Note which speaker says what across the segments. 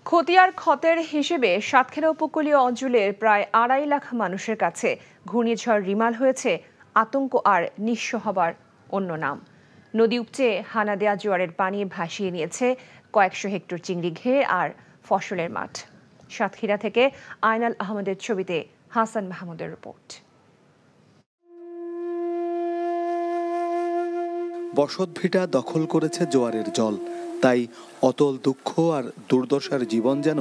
Speaker 1: খতিয়ার ক্ষতের হিসেবে সাতক্ষীরা উপকূলীয় অঞ্চলের প্রায় ২.৫ লাখ মানুষের কাছে ঘূর্ণিঝড় রিমাল হয়েছে আতঙ্ক আর নিঃস্ব হবার অন্য নাম। নদী উপচে হানা দেয়া জোয়ারের পানি ভাসিয়ে নিয়েছে কয়েকশো হেক্টর চিংড়ি ঘের আর ফসলের মাঠ। সাতক্ষীরা থেকে আয়নাল আহমেদের ছবিতে হাসান মাহমুদের রিপোর্ট।
Speaker 2: বসতভিটা দখল করেছে জোয়ারের জল, তাই অতল দুঃখ আর দুর্দশার জীবন যেন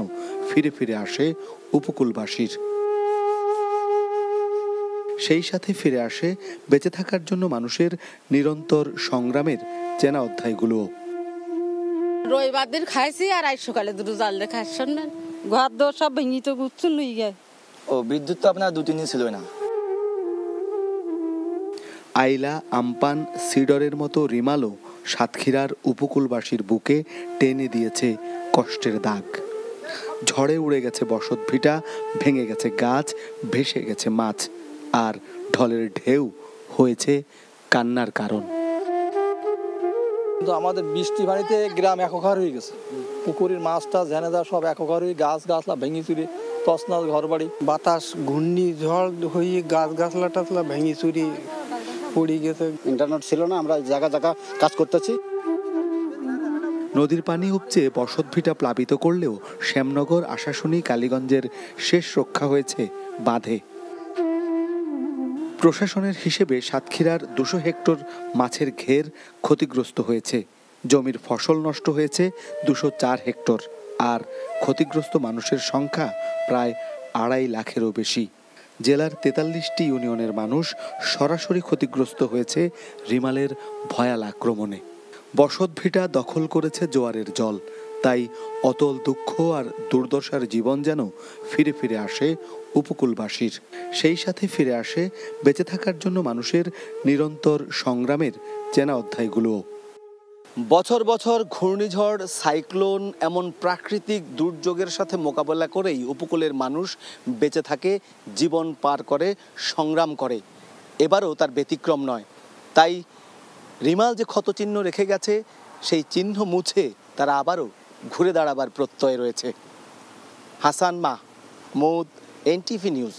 Speaker 2: ফিরে ফিরে আসে উপকূলবাসীর। সেই সাথে ফিরে আসে বেঁচে থাকার জন্য মানুষের নিরন্তর সংগ্রামের চেনা অধ্যায়গুলো।
Speaker 3: রবিবার দিন খাইছি আর আজ সকালে দুটো জাল দেখা শুনবেন ঘর দোর সব ভেঙে তো গুচ্ছুন লই গে।
Speaker 4: বিদ্যুৎ তো আপনার 2-3 দিন ছিল না।
Speaker 2: আইলা, আমপান, সিডরের মতো রিমালও সাতক্ষীরার উপকূলবাসীর বুকে টেনে দিয়েছে কষ্টের দাগ। ঝড়ে উড়ে গেছে বসতভিটা, ভেঙে গেছে গাছ, ভেসে গেছে মাছ, আর ঢলের ঢেউ হয়েছে কান্নার কারণ।
Speaker 5: কিন্তু আমাদের বৃষ্টি পানিতে গ্রাম একাকার হয়ে গেছে। পুকুরের মাছটা ঝেনেদা সব একাকার হয়ে গাছ গাছলা ভেঙে চুরে তছনাছ ঘর বাড়ি।
Speaker 6: বাতাস ঘূর্ণিঝড় হয়ে গাছ গাছলা টাছলা ভেঙে চুরি পড়ে গেছে।
Speaker 4: ইন্টারনেট ছিল না, আমরা জায়গা জায়গা কাজ করতেছি।
Speaker 2: নদীর পানি উপচে বসতভিটা প্লাবিত করলেও শ্যামনগর, আশাশুনি, কালীগঞ্জের শেষ রক্ষা হয়েছে বাঁধে। প্রশাসনের হিসেবে সাতক্ষীরার 200 হেক্টর মাছের ঘের ক্ষতিগ্রস্ত হয়েছে। জমির ফসল নষ্ট হয়েছে 204 হেক্টর, আর ক্ষতিগ্রস্ত মানুষের সংখ্যা প্রায় 2.5 লাখেরও বেশি। জেলার 43টি ইউনিয়নের মানুষ সরাসরি ক্ষতিগ্রস্ত হয়েছে রিমালের ভয়াল আক্রমণে। বসতভিটা দখল করেছে জোয়ারের জল, তাই অতল দুঃখ আর দুর্দশার জীবন যেন ফিরে ফিরে আসে উপকূলবাসীর। সেই সাথে ফিরে আসে বেঁচে থাকার জন্য মানুষের নিরন্তর সংগ্রামের চেনা অধ্যায়গুলো। বছর বছর ঘূর্ণিঝড়, সাইক্লোন এমন প্রাকৃতিক দুর্যোগের সাথে মোকাবেলা করেই উপকূলের মানুষ বেঁচে থাকে, জীবন পার করে, সংগ্রাম করে। এবারও তার ব্যতিক্রম নয়। তাই রিমাল যে ক্ষতচিহ্ন রেখে গেছে, সেই চিহ্ন মুছে তারা আবারও ঘুরে দাঁড়াবার প্রত্যয় রয়েছে। Hasan Mahmud, NTV news,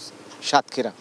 Speaker 2: Satkhira.